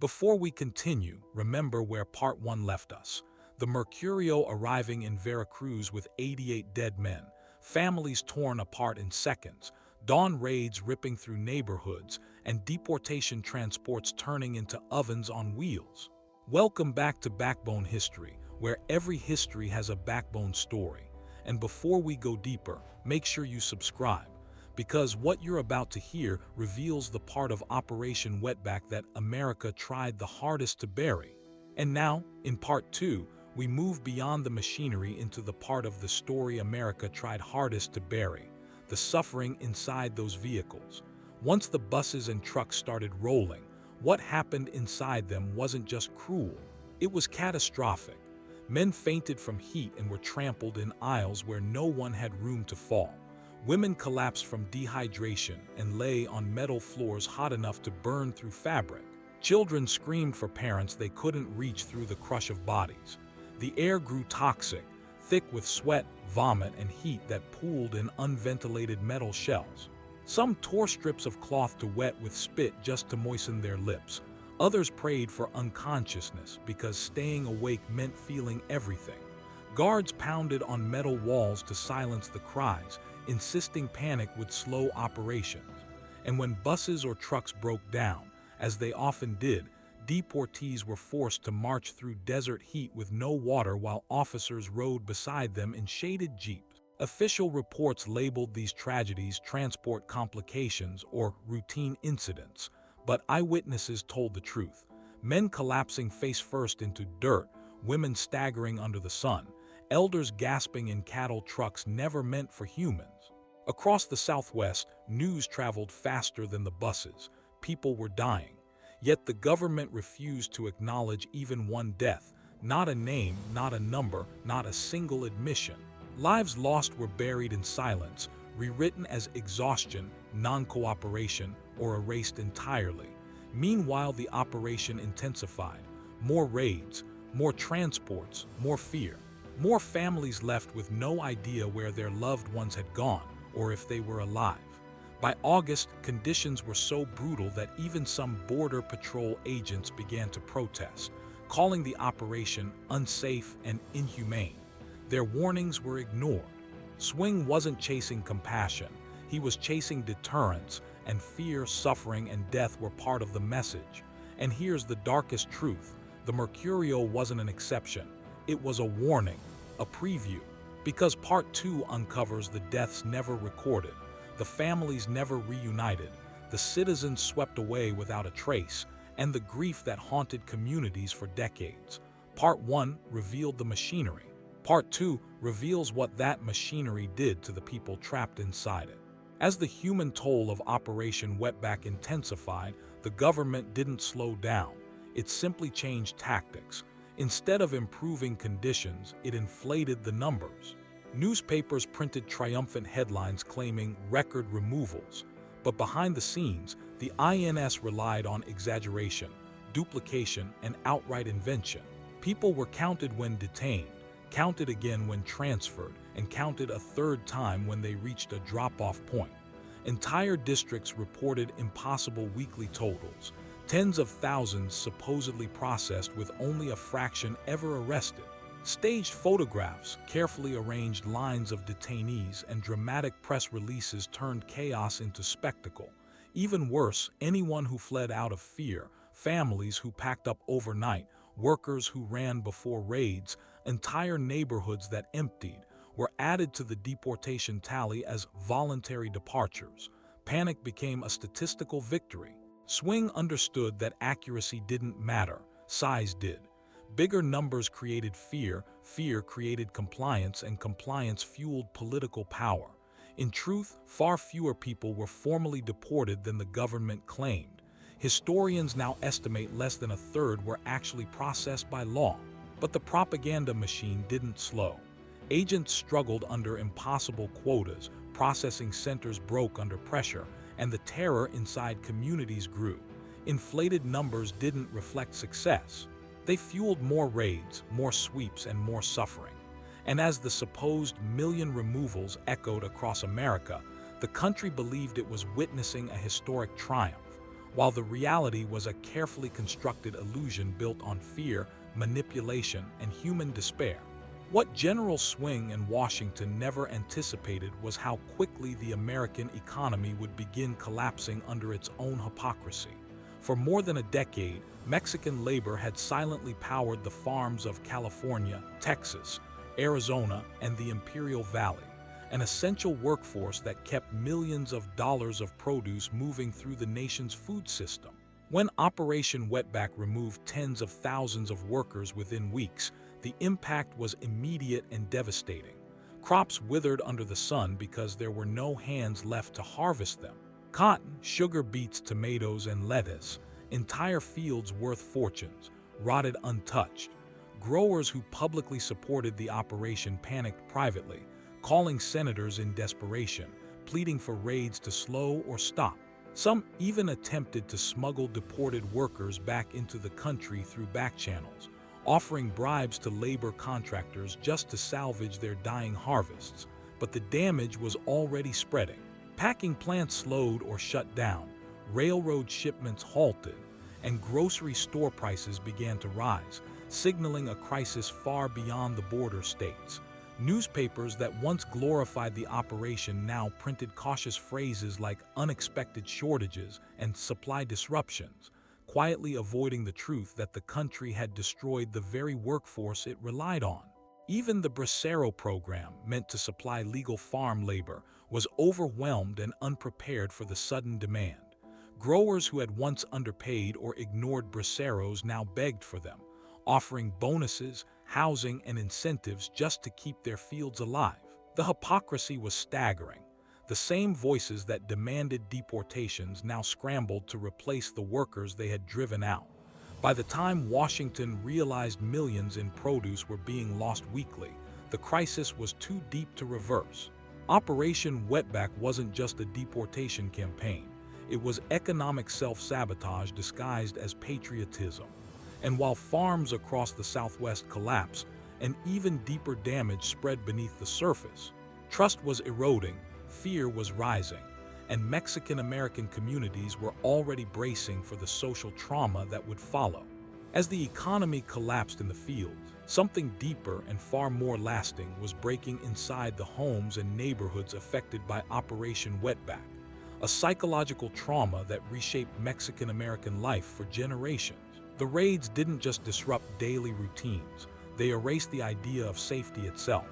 Before we continue, remember where Part 1 left us. The Mercurio arriving in Veracruz with 88 dead men, families torn apart in seconds, dawn raids ripping through neighborhoods, and deportation transports turning into ovens on wheels. Welcome back to Backbone History, where every history has a backbone story. And before we go deeper, make sure you subscribe, because what you're about to hear reveals the part of Operation Wetback that America tried the hardest to bury. And now, in Part 2, we move beyond the machinery into the part of the story America tried hardest to bury, the suffering inside those vehicles. Once the buses and trucks started rolling, what happened inside them wasn't just cruel, it was catastrophic. Men fainted from heat and were trampled in aisles where no one had room to fall. Women collapsed from dehydration and lay on metal floors hot enough to burn through fabric. Children screamed for parents they couldn't reach through the crush of bodies. The air grew toxic, thick with sweat, vomit, and heat that pooled in unventilated metal shells. Some tore strips of cloth to wet with spit just to moisten their lips. Others prayed for unconsciousness because staying awake meant feeling everything. Guards pounded on metal walls to silence the cries, insisting panic would slow operations. And when buses or trucks broke down, as they often did, deportees were forced to march through desert heat with no water while officers rode beside them in shaded jeeps. Official reports labeled these tragedies transport complications or routine incidents, but eyewitnesses told the truth. Men collapsing face first into dirt, women staggering under the sun, elders gasping in cattle trucks never meant for humans. Across the Southwest, news traveled faster than the buses. People were dying. Yet the government refused to acknowledge even one death, not a name, not a number, not a single admission. Lives lost were buried in silence, rewritten as exhaustion, non-cooperation, or erased entirely. Meanwhile, the operation intensified. More raids, more transports, more fear. More families left with no idea where their loved ones had gone or if they were alive. By August, conditions were so brutal that even some Border Patrol agents began to protest, calling the operation unsafe and inhumane. Their warnings were ignored. Swing wasn't chasing compassion, he was chasing deterrence, and fear, suffering, and death were part of the message. And here's the darkest truth: the Mercurio wasn't an exception. It was a warning, a preview, because Part 2 uncovers the deaths never recorded, the families never reunited, the citizens swept away without a trace, and the grief that haunted communities for decades. Part 1 revealed the machinery. Part 2 reveals what that machinery did to the people trapped inside it. As the human toll of Operation Wetback intensified, the government didn't slow down. It simply changed tactics. Instead of improving conditions, it inflated the numbers. Newspapers printed triumphant headlines claiming record removals. But behind the scenes, the INS relied on exaggeration, duplication, and outright invention. People were counted when detained, counted again when transferred, and counted a third time when they reached a drop-off point. Entire districts reported impossible weekly totals. Tens of thousands supposedly processed with only a fraction ever arrested. Staged photographs, carefully arranged lines of detainees, and dramatic press releases turned chaos into spectacle. Even worse, anyone who fled out of fear, families who packed up overnight, workers who ran before raids, entire neighborhoods that emptied, were added to the deportation tally as voluntary departures. Panic became a statistical victory. Swing understood that accuracy didn't matter, size did. Bigger numbers created fear, fear created compliance, and compliance fueled political power. In truth, far fewer people were formally deported than the government claimed. Historians now estimate less than a third were actually processed by law. But the propaganda machine didn't slow. Agents struggled under impossible quotas, processing centers broke under pressure, and the terror inside communities grew. Inflated numbers didn't reflect success. They fueled more raids, more sweeps, and more suffering. And as the supposed million removals echoed across America, the country believed it was witnessing a historic triumph. while the reality was a carefully constructed illusion built on fear, manipulation, and human despair. What General Swing and Washington never anticipated was how quickly the American economy would begin collapsing under its own hypocrisy. For more than a decade, Mexican labor had silently powered the farms of California, Texas, Arizona, and the Imperial Valley, an essential workforce that kept millions of dollars of produce moving through the nation's food system. When Operation Wetback removed tens of thousands of workers within weeks, the impact was immediate and devastating. Crops withered under the sun because there were no hands left to harvest them. Cotton, sugar beets, tomatoes, and lettuce, entire fields worth fortunes, rotted untouched. Growers who publicly supported the operation panicked privately, calling senators in desperation, pleading for raids to slow or stop. Some even attempted to smuggle deported workers back into the country through back channels, offering bribes to labor contractors just to salvage their dying harvests. But the damage was already spreading. Packing plants slowed or shut down, railroad shipments halted, and grocery store prices began to rise, signaling a crisis far beyond the border states. Newspapers that once glorified the operation now printed cautious phrases like unexpected shortages and supply disruptions, quietly avoiding the truth that the country had destroyed the very workforce it relied on. Even the Bracero program, meant to supply legal farm labor, was overwhelmed and unprepared for the sudden demand. Growers who had once underpaid or ignored braceros now begged for them, offering bonuses, housing, and incentives just to keep their fields alive. The hypocrisy was staggering. The same voices that demanded deportations now scrambled to replace the workers they had driven out. By the time Washington realized millions in produce were being lost weekly, the crisis was too deep to reverse. Operation Wetback wasn't just a deportation campaign. It was economic self-sabotage disguised as patriotism. And while farms across the Southwest collapsed, an even deeper damage spread beneath the surface. Trust was eroding, fear was rising, and Mexican-American communities were already bracing for the social trauma that would follow. As the economy collapsed in the field, something deeper and far more lasting was breaking inside the homes and neighborhoods affected by Operation Wetback, a psychological trauma that reshaped Mexican-American life for generations. The raids didn't just disrupt daily routines, they erased the idea of safety itself.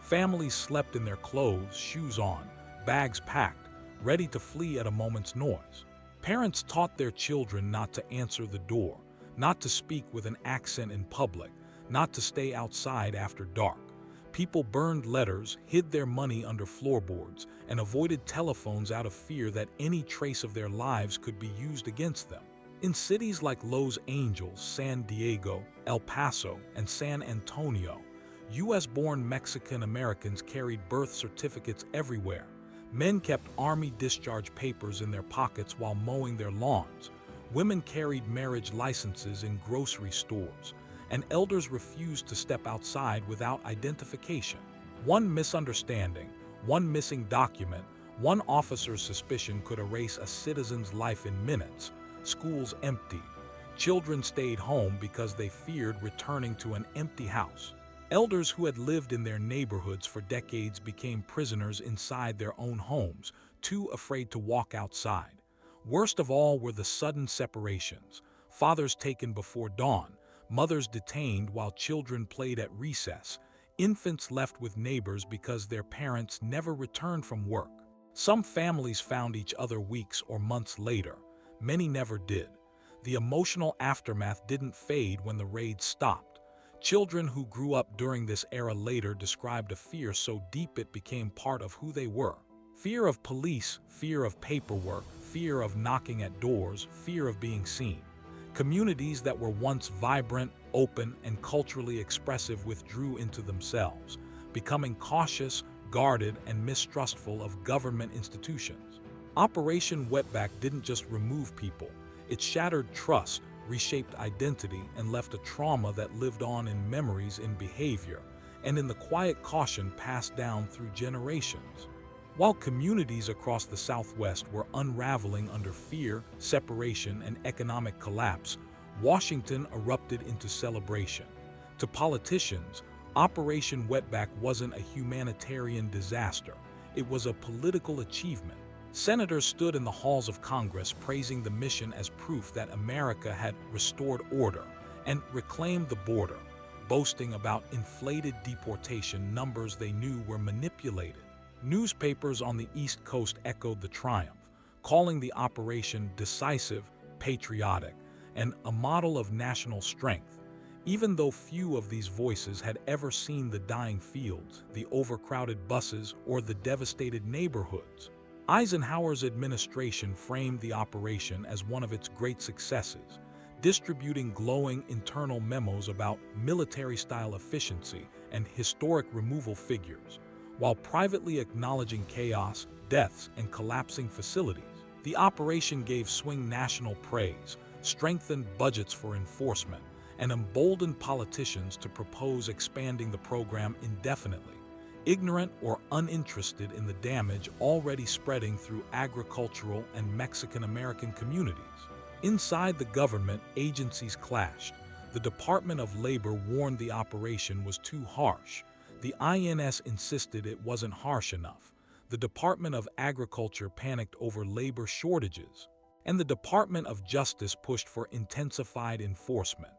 Families slept in their clothes, shoes on, bags packed, ready to flee at a moment's noise. Parents taught their children not to answer the door, not to speak with an accent in public, not to stay outside after dark. People burned letters, hid their money under floorboards, and avoided telephones out of fear that any trace of their lives could be used against them. In cities like Los Angeles, San Diego, El Paso, and San Antonio, U.S.-born Mexican Americans carried birth certificates everywhere. Men kept Army discharge papers in their pockets while mowing their lawns. Women carried marriage licenses in grocery stores, and elders refused to step outside without identification. One misunderstanding, one missing document, one officer's suspicion could erase a citizen's life in minutes. Schools emptied. Children stayed home because they feared returning to an empty house. Elders who had lived in their neighborhoods for decades became prisoners inside their own homes, too afraid to walk outside. Worst of all were the sudden separations. Fathers taken before dawn, mothers detained while children played at recess, infants left with neighbors because their parents never returned from work. Some families found each other weeks or months later. Many never did. The emotional aftermath didn't fade when the raid stopped. Children who grew up during this era later described a fear so deep it became part of who they were. Fear of police, fear of paperwork, fear of knocking at doors, fear of being seen. Communities that were once vibrant, open, and culturally expressive withdrew into themselves, becoming cautious, guarded, and mistrustful of government institutions. Operation Wetback didn't just remove people. It shattered trust, reshaped identity, and left a trauma that lived on in memories, in behavior, and in the quiet caution passed down through generations. While communities across the Southwest were unraveling under fear, separation, and economic collapse, Washington erupted into celebration. To politicians, Operation Wetback wasn't a humanitarian disaster, it was a political achievement. Senators stood in the halls of Congress praising the mission as proof that America had restored order and reclaimed the border, boasting about inflated deportation numbers they knew were manipulated. Newspapers on the East Coast echoed the triumph, calling the operation decisive, patriotic, and a model of national strength. Even though few of these voices had ever seen the dying fields, the overcrowded buses, or the devastated neighborhoods, Eisenhower's administration framed the operation as one of its great successes, distributing glowing internal memos about military-style efficiency and historic removal figures, while privately acknowledging chaos, deaths, and collapsing facilities. The operation gave swing national praise, strengthened budgets for enforcement, and emboldened politicians to propose expanding the program indefinitely, ignorant or uninterested in the damage already spreading through agricultural and Mexican-American communities. Inside the government, agencies clashed. The Department of Labor warned the operation was too harsh. The INS insisted it wasn't harsh enough. The Department of Agriculture panicked over labor shortages. And the Department of Justice pushed for intensified enforcement.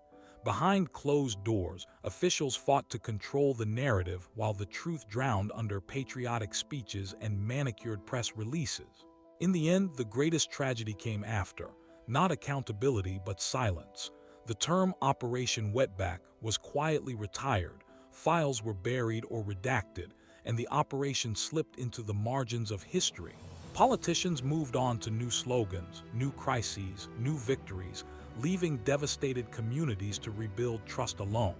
Behind closed doors, officials fought to control the narrative while the truth drowned under patriotic speeches and manicured press releases. In the end, the greatest tragedy came after, not accountability but silence. The term Operation Wetback was quietly retired, files were buried or redacted, and the operation slipped into the margins of history. Politicians moved on to new slogans, new crises, new victories, leaving devastated communities to rebuild trust alone.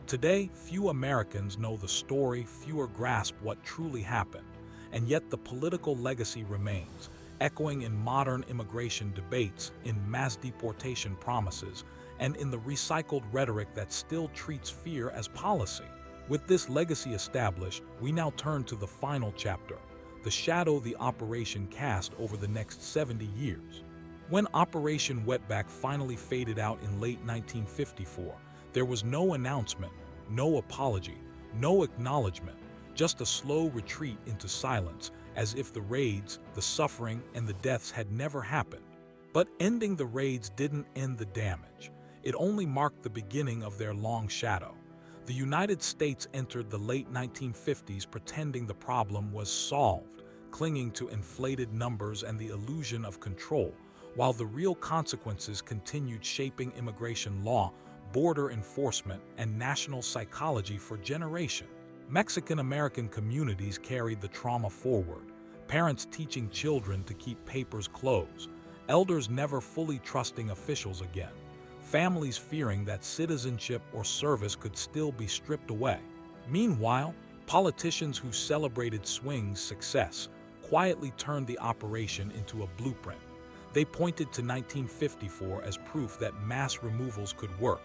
Today, few Americans know the story, fewer grasp what truly happened, and yet the political legacy remains, echoing in modern immigration debates, in mass deportation promises, and in the recycled rhetoric that still treats fear as policy. With this legacy established, we now turn to the final chapter, the shadow the operation cast over the next 70 years. When Operation Wetback finally faded out in late 1954, there was no announcement, no apology, no acknowledgement, just a slow retreat into silence, as if the raids, the suffering, and the deaths had never happened. But ending the raids didn't end the damage. It only marked the beginning of their long shadow. The United States entered the late 1950s pretending the problem was solved, clinging to inflated numbers and the illusion of control, while the real consequences continued shaping immigration law, border enforcement, and national psychology for generations. Mexican-American communities carried the trauma forward, parents teaching children to keep papers closed, elders never fully trusting officials again, families fearing that citizenship or service could still be stripped away. Meanwhile, politicians who celebrated swing's success quietly turned the operation into a blueprint. They pointed to 1954 as proof that mass removals could work,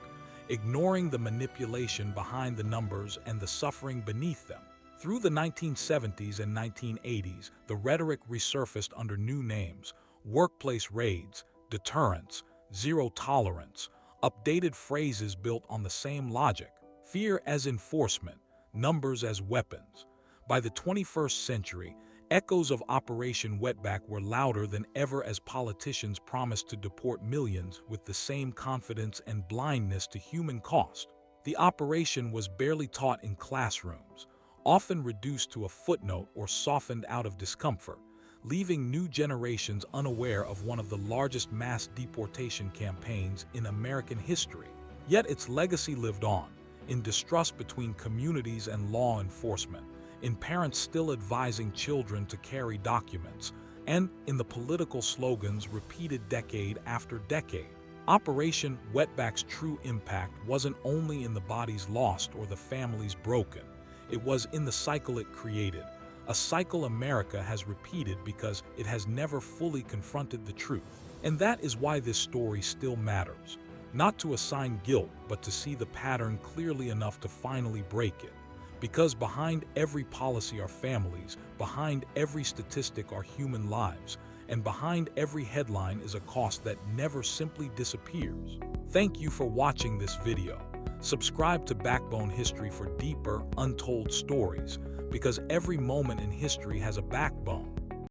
ignoring the manipulation behind the numbers and the suffering beneath them. Through the 1970s and 1980s, the rhetoric resurfaced under new names: workplace raids, deterrence, zero tolerance, updated phrases built on the same logic: fear as enforcement, numbers as weapons. By the 21st century, echoes of Operation Wetback were louder than ever as politicians promised to deport millions with the same confidence and blindness to human cost. The operation was barely taught in classrooms, often reduced to a footnote or softened out of discomfort, leaving new generations unaware of one of the largest mass deportation campaigns in American history. Yet its legacy lived on, in distrust between communities and law enforcement, in parents still advising children to carry documents, and in the political slogans repeated decade after decade. Operation Wetback's true impact wasn't only in the bodies lost or the families broken. It was in the cycle it created, a cycle America has repeated because it has never fully confronted the truth. And that is why this story still matters, not to assign guilt, but to see the pattern clearly enough to finally break it. Because behind every policy are families, behind every statistic are human lives, and behind every headline is a cost that never simply disappears. Thank you for watching this video. Subscribe to Backbone History for deeper, untold stories, because every moment in history has a backbone.